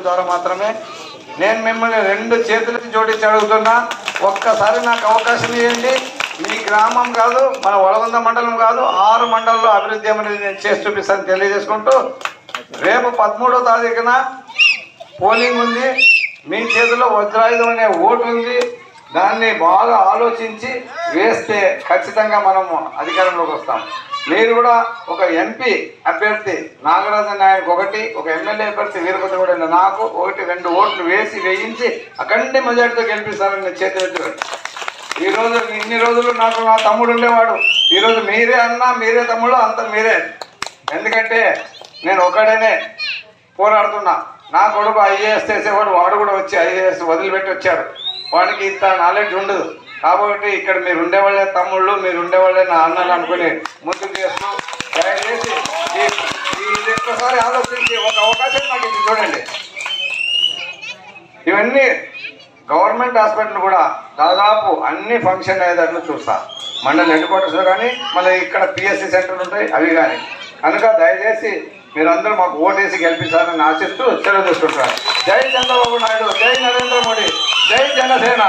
ద్వారా మాత్రమే. నేను మిమ్మల్ని 2 చేతులకి జోడించి అడుగుతున్నా, ఒక్కసారి నాకు అవకాశం ఇవ్వండి. మీ గ్రామం కాదు, మన వలవంద మండలం కాదు, 6 మండలంలో అభివృద్ధి అనేది నేను చేసి చూపిస్తాను తెలియజేసుకుంటూ, రేపు 13వ తారీఖున పోలింగ్ ఉంది. మీ చేతిలో వజ్రాయుధం అనే ఓటు ఉంది. దాన్ని బాగా ఆలోచించి వేస్తే ఖచ్చితంగా మనము అధికారంలోకి వస్తాం. మీరు కూడా ఒక ఎంపీ అభ్యర్థి నాగరాజన్ నాయక్ ఒకటి, ఒక ఎమ్మెల్యే అభ్యర్థి వీరభద్ర కూడా నాకు 1-2 ఓట్లు వేయించి అఖండ మెజార్టీతో గెలిపిస్తారని నేను చేతులెత్తి. ఈరోజు ఇన్ని రోజులు నాకు నా తమ్ముడు ఉండేవాడు, ఈరోజు మీరే అన్నా మీరే తమ్ముడు అంత మీరే. ఎందుకంటే నేను ఒకడనే పోరాడుతున్నా. నా కొడుకు ఐఏఎస్ చేసేవాడు, వాడు కూడా వచ్చి ఐఏఎస్ వదిలిపెట్టి వచ్చాడు. వాడికి ఇంత నాలెడ్జ్ ఉండదు. కాబట్టి ఇక్కడ మీరు ఉండేవాళ్ళే తమ్ముళ్ళు, మీరు ఉండేవాళ్ళే నా అన్నలు అనుకుని ముందుకు చేస్తూ దయచేసి ఇది ఒక్కసారి ఆలోచించి ఒక అవకాశం నాకు ఇది చూడండి. ఇవన్నీ గవర్నమెంట్ హాస్పిటల్ కూడా దాదాపు అన్ని ఫంక్షన్ అయ్యేటట్లు చూస్తా. మండల హెడ్ క్వార్టర్స్లో కానీ మళ్ళీ ఇక్కడ పిఎస్సి సెంటర్లు ఉంటాయి అవి కానీ. కనుక దయచేసి మీరందరూ మాకు ఓటేసి గెలిపించాలని ఆశిస్తూ సెలవు తీసుకుంటారు. జై చంద్రబాబు నాయుడు, జై నరేంద్ర మోడీ, జై జనసేన.